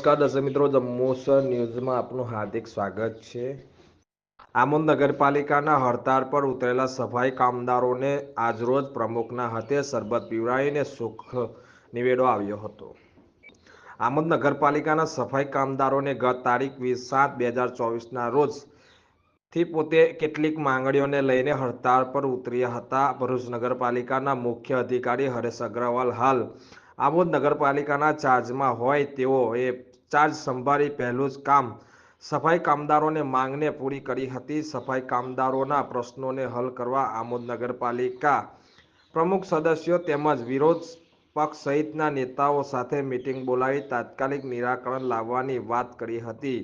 નમસ્કાર દર્શક મિત્રો, જમ્મુસર ન્યૂઝમાં આપનું હાર્દિક સ્વાગત છે। આમોદ નગરપાલિકાના હડતાળ પર ઉતરેલા સફાઈ કામદારોને આજરોજ પ્રમુખના હાથે શરબત પીવડાવીને સુખ નિવેડો આવ્યો હતો। આમોદ નગરપાલિકાના સફાઈ કામદારોને ગત તારીખ 20/7/2024ના રોજ થી પોતે કેટલીક માંગણીઓને લઈને હડતાળ પર ઉતર્યા હતા। ભરૂચ નગરપાલિકાના મુખ્ય અધિકારી હરેશ અગ્રવાલ હાલ આમોદ નગરપાલિકાના ચાર્જમાં હોય તેઓએ ચાર્જ સંભાળી પહેલું જ કામ સફાઈ કામદારોને માંગને પૂરી કરી હતી। સફાઈ કામદારોના પ્રશ્નોને હલ કરવા આમોદ નગરપાલિકા પ્રમુખ સદસ્યો તેમજ વિરોધ પક્ષ સહિતના નેતાઓ સાથે મીટિંગ બોલાવી તાત્કાલિક નિરાકરણ લાવવાની વાત કરી હતી,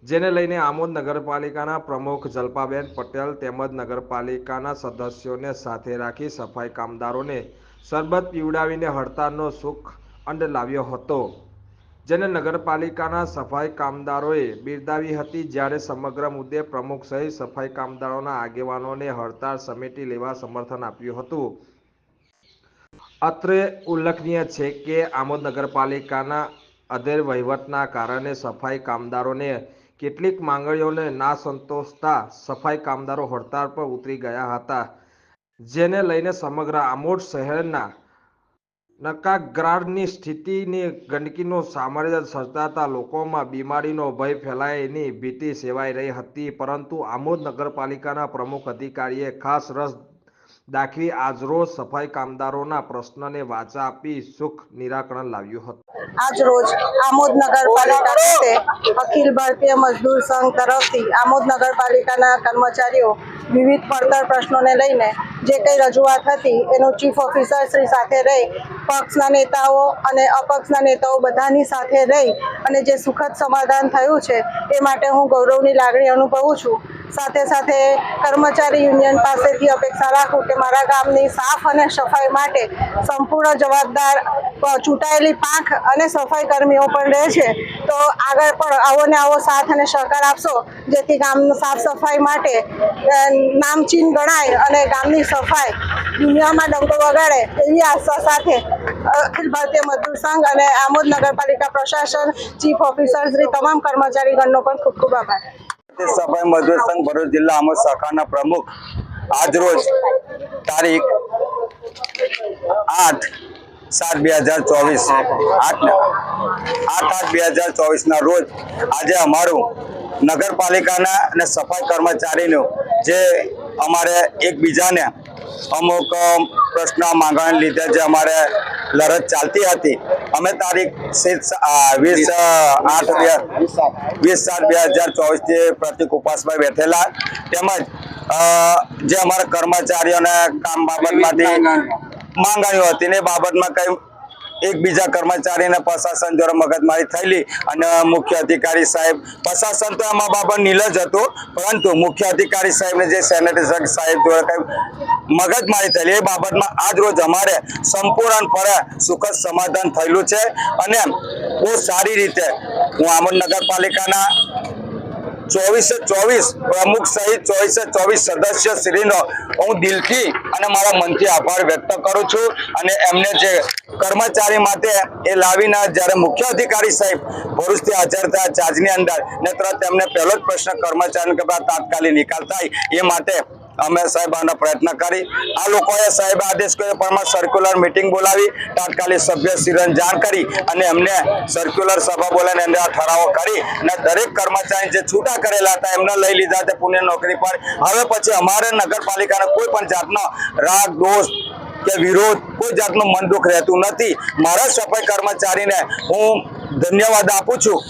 જેને લઈને આમોદ નગરપાલિકાના પ્રમુખ જલ્પાબેન પટેલ તેમજ નગરપાલિકાના સદસ્યોને સાથે રાખી સફાઈ કામદારોને શરબત પીવડાવીને હડતાળનો સુખ અંત લાવ્યો હતો, જેને નગરપાલિકાના સફાઈ કામદારોએ બિરદાવી હતી। જ્યારે સમગ્ર મુદ્દે પ્રમુખ સહિત સફાઈ કામદારોના આગેવાનોને હડતાળ સમેટી લેવા સમર્થન આપ્યું હતું। અત્રે ઉલ્લેખનીય છે કે આમોદ નગરપાલિકાના અધેર વહીવટના કારણે સફાઈ કામદારોને કેટલીક માંગણીઓને ના સંતોષતા સફાઈ કામદારો હડતાળ પર ઉતરી ગયા હતા, જેને લઈને સમગ્ર આમોદ શહેરના નકાગાળની સ્થિતિની ગંદકીનો સામ્રાજ્ય સર્જાતા લોકોમાં બીમારીનો ભય ફેલાયની ભીતિ સેવાઈ રહી હતી। પરંતુ આમોદ નગરપાલિકાના પ્રમુખ અધિકારીએ ખાસ રસ દાખવી આજરોજ સફાઈ કામદારોના પ્રશ્નને વાચા આપી સુખ નિરાકરણ લાવ્યું હતું। આજરોજ આમોદ નગરપાલિકા ખાતે અખિલ ભારતીય મજદૂર સંઘ તરફથી આમોદ નગરપાલિકાના કર્મચારીઓ વિવિધ પડતર પ્રશ્નોને લઈને જે કંઈ રજૂઆત હતી એનું ચીફ ઓફિસર શ્રી સાથે રહી પક્ષના નેતાઓ અને અપક્ષના નેતાઓ બધાની સાથે રહી અને જે સુખદ સમાધાન થયું છે એ માટે હું ગૌરવની લાગણી અનુભવું છું। સાથે સાથે કર્મચારી યુનિયન પાસેથી અપેક્ષા રાખું કે મારા ગામની સાફ અને સફાઈ માટે સંપૂર્ણ જવાબદાર ચૂંટાયેલી પાંખ અને સફાઈ કર્મીઓ પણ રહે છે, તો આગળ પણ આવો ને આવો સાથ અને સહકાર આપશો જેથી ગામનું સાફ સફાઈ માટે નામચીન ગણાય અને ગામની સફાઈ દુનિયામાં ડંકો વગાડે એવી આશા સાથે અખિલ ભારતીય મજદૂર સંઘ અને આમોદ નગરપાલિકા પ્રશાસન, ચીફ ઓફિસર શ્રી તમામ કર્મચારીગણનો પણ ખૂબ ખૂબ આભાર। સફાઈ મજદૂર સંઘ ભરૂચ જિલ્લા આમોદ શાખાના પ્રમુખ આજરોજ તારીખ 8/7/2024 રોજ આજે અમારું નગરપાલિકાના અને સફાઈ કર્મચારીનું જે અમારે એકબીજાને અમુક પ્રશ્ન માંગવાને લીધે જે અમારે લડત ચાલતી હતી, અમે તારીખ 20/7/2024 થી પ્રતિક ઉપવાસમાં બેઠેલા, તેમજ જે અમારા કર્મચારીઓને કામ બાબતમાંથી માંગણીઓ હતી ને બાબતમાં કઈ એકબીજા કર્મચારીને પ્રશાસન દ્વારા મગજમારી થયેલી અને મુખ્ય અધિકારી સાહેબ, પ્રશાસન તો એમાં બાબત નીલજ હતું પરંતુ મુખ્ય અધિકારી સાહેબને જે સેનેટરી સાહેબ દ્વારા કઈ મગજમારી થયેલી એ બાબતમાં આજ રોજ અમારે સંપૂર્ણપણે સુખદ સમાધાન થયેલું છે અને બહુ સારી રીતે હું આમોદ નગરપાલિકાના 24/24 પ્રમુખ સહિત 24/24 સદસ્ય શ્રીનો હું દિલથી અને મારા મનથી આભાર વ્યક્ત કરું છું અને એમને જે કર્મચારી માટે એ લાવીને જ્યારે મુખ્ય અધિકારી સાહેબ ભરૂચથી હાજર થયા ચાર્જની અંદર ને તરત એમને પહેલો જ પ્રશ્ન કર્મચારીનો કે તાત્કાલિક નિકાલ થાય એ માટે અમે સાહેબ આનો પ્રયત્ન કરી આ લોકોએ સાહેબ આદેશ કર્યો પ્રમાણે સર્ક્યુલર મીટિંગ બોલાવી તાત્કાલિક સભ્યશ્રીને જાણ કરી અને એમને સર્ક્યુલર સભા બોલાવીને એમને આ ઠરાવો કરી અને દરેક કર્મચારી જે છૂટા કરેલા હતા એમને લઈ લીધા તે પુણ્ય નોકરી પર। હવે પછી અમારે નગરપાલિકાના કોઈ પણ જાતનો રાગ દોષ કે વિરોધ કોઈ જાતનું મન દુઃખ રહેતું નથી। મારા સફાઈ કર્મચારીને હું ધન્યવાદ આપું છું।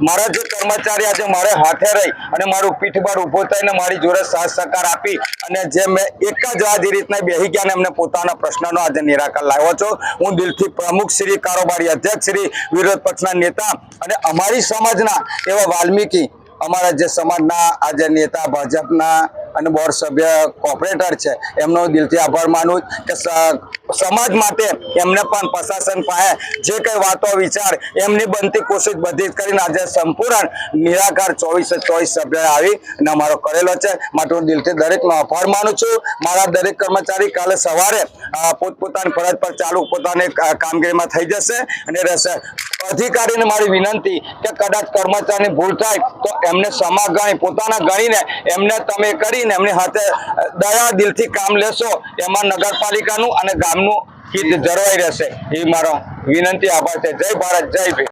મારા જે કર્મચારી આજે મારે હાથે રહી અને મારું પીઠબળ ઊભો થઈને મારી જોડે સાથ સહકાર આપી અને જે મેં એક જ આજ રીતના બેસી ગયા ને એમને પોતાના પ્રશ્નનો આજે નિરાકરણ લાવ્યો છું। હું દિલથી પ્રમુખ શ્રી, કારોબારી અધ્યક્ષ શ્રી, વિરોધ પક્ષના નેતા અને અમારી સમાજના એવા વાલ્મીકી અમારા જે સમાજના આજે નેતા ભાજપના અને બોર્ડ સભ્ય કોર્પોરેટર છે એમનો દિલથી આભાર માનું કે સમાજ માટે એમને પણ પ્રશાસન પાસે જે કઈ વાતો વિચાર એમની બનતી કોશિશ બધી કરીને આજે સંપૂર્ણ નિરાકાર 24 સભ્ય આવી અને અમારો કરેલો છે. માટે હું દિલથી દરેકનો આભાર માનું છું. મારા દરેક કર્મચારી કાલે સવારે પોતપોતાની ફરજ પર ચાલુ પોતાની કામગીરીમાં થઈ જશે અને રહેશે. અધિકારીને મારી વિનંતી કે કદાચ કર્મચારીની ભૂલ થાય તો એમને ક્ષમા ગણી પોતાના ગણીને એમને તમે કરીને એમની હાથે દયા દિલથી કામ લેશો એમાં નગરપાલિકાનું અને ગામનું હિત જળવાઈ રહેશે. એ મારો વિનંતી આભાર છે. જય ભારત, જય ભીમ.